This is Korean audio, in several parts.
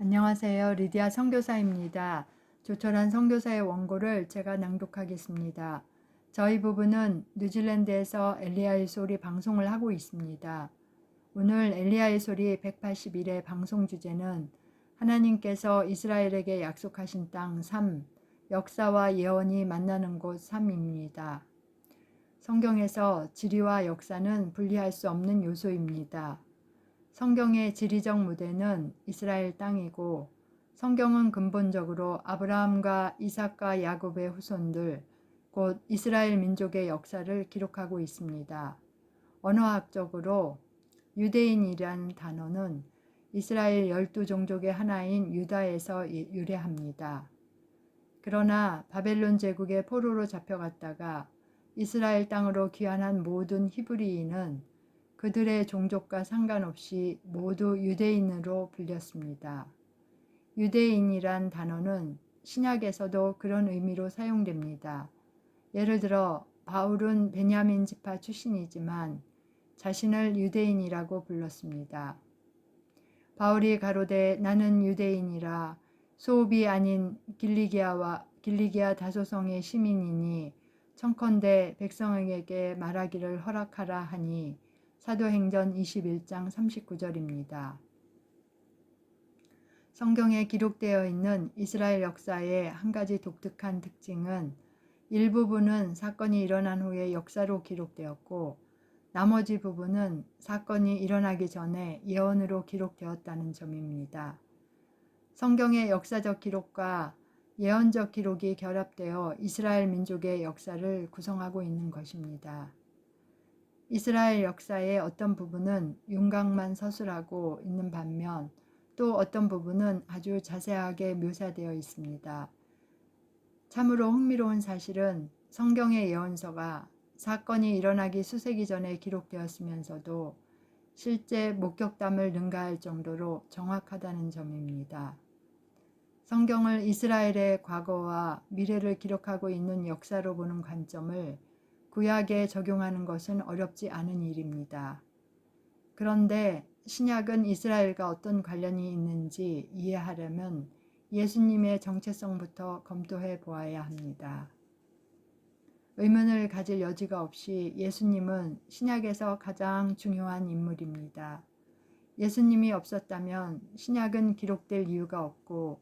안녕하세요. 리디아 선교사입니다. 조촐한 선교사의 원고를 제가 낭독하겠습니다. 저희 부부는 뉴질랜드에서 엘리야의 소리 방송을 하고 있습니다. 오늘 엘리야의 소리 181회 방송 주제는 하나님께서 이스라엘에게 약속하신 땅 3, 역사와 예언이 만나는 곳 3입니다. 성경에서 지리와 역사는 분리할 수 없는 요소입니다. 성경의 지리적 무대는 이스라엘 땅이고 성경은 근본적으로 아브라함과 이삭과 야곱의 후손들, 곧 이스라엘 민족의 역사를 기록하고 있습니다. 언어학적으로 유대인이란 단어는 이스라엘 12종족의 하나인 유다에서 유래합니다. 그러나 바벨론 제국의 포로로 잡혀갔다가 이스라엘 땅으로 귀환한 모든 히브리인은 그들의 종족과 상관없이 모두 유대인으로 불렸습니다. 유대인이란 단어는 신약에서도 그런 의미로 사용됩니다. 예를 들어 바울은 베냐민 지파 출신이지만 자신을 유대인이라고 불렀습니다. 바울이 가로되 나는 유대인이라 소읍이 아닌 길리기아 다소성의 시민이니 청컨대 백성에게 말하기를 허락하라 하니 사도행전 21장 39절입니다. 성경에 기록되어 있는 이스라엘 역사의 한 가지 독특한 특징은 일부분은 사건이 일어난 후에 역사로 기록되었고 나머지 부분은 사건이 일어나기 전에 예언으로 기록되었다는 점입니다. 성경의 역사적 기록과 예언적 기록이 결합되어 이스라엘 민족의 역사를 구성하고 있는 것입니다. 이스라엘 역사의 어떤 부분은 윤곽만 서술하고 있는 반면 또 어떤 부분은 아주 자세하게 묘사되어 있습니다. 참으로 흥미로운 사실은 성경의 예언서가 사건이 일어나기 수세기 전에 기록되었으면서도 실제 목격담을 능가할 정도로 정확하다는 점입니다. 성경을 이스라엘의 과거와 미래를 기록하고 있는 역사로 보는 관점을 구약에 적용하는 것은 어렵지 않은 일입니다. 그런데 신약은 이스라엘과 어떤 관련이 있는지 이해하려면 예수님의 정체성부터 검토해 보아야 합니다. 의문을 가질 여지가 없이 예수님은 신약에서 가장 중요한 인물입니다. 예수님이 없었다면 신약은 기록될 이유가 없고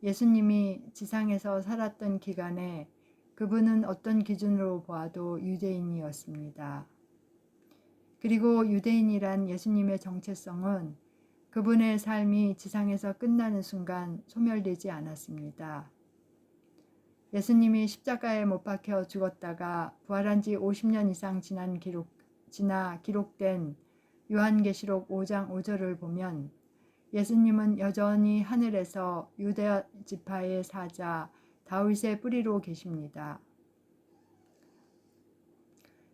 예수님이 지상에서 살았던 기간에 그분은 어떤 기준으로 보아도 유대인이었습니다. 그리고 유대인이란 예수님의 정체성은 그분의 삶이 지상에서 끝나는 순간 소멸되지 않았습니다. 예수님이 십자가에 못 박혀 죽었다가 부활한 지 50년 이상 지나 기록된 요한계시록 5장 5절을 보면 예수님은 여전히 하늘에서 유다 지파의 사자 다윗의 뿌리로 계십니다.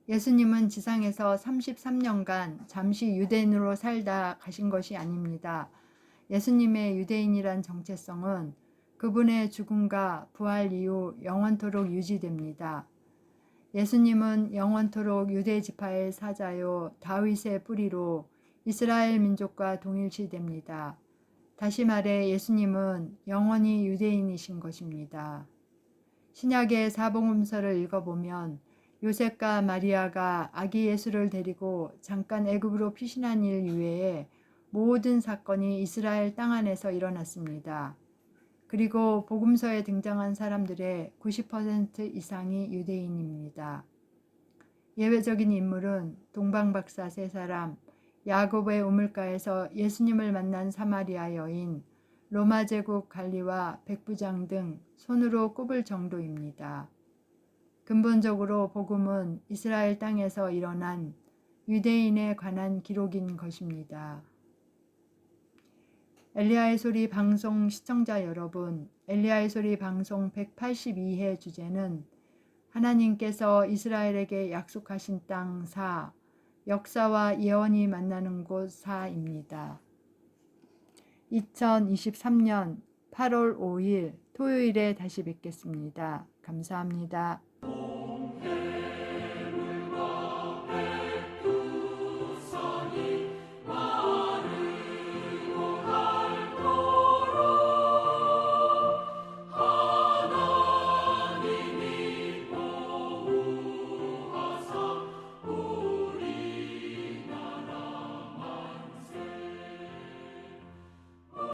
예수님은 지상에서 33년간 잠시 유대인으로 살다 가신 것이 아닙니다. 예수님의 유대인이란 정체성은 그분의 죽음과 부활 이후 영원토록 유지됩니다. 예수님은 영원토록 유대 지파의 사자요 다윗의 뿌리로 이스라엘 민족과 동일시됩니다. 다시 말해 예수님은 영원히 유대인이신 것입니다. 신약의 사복음서를 읽어보면 요셉과 마리아가 아기 예수를 데리고 잠깐 애굽으로 피신한 일 이외에 모든 사건이 이스라엘 땅 안에서 일어났습니다. 그리고 복음서에 등장한 사람들의 90% 이상이 유대인입니다. 예외적인 인물은 동방박사 3사람, 야곱의 우물가에서 예수님을 만난 사마리아 여인, 로마 제국 관리와 백부장 등 손으로 꼽을 정도입니다. 근본적으로 복음은 이스라엘 땅에서 일어난 유대인에 관한 기록인 것입니다. 엘리야의 소리 방송 시청자 여러분, 엘리야의 소리 방송 182회 주제는 하나님께서 이스라엘에게 약속하신 땅 4, 역사와 예언이 만나는 곳 4입니다. 2023년 8월 5일 토요일에 다시 뵙겠습니다. 감사합니다.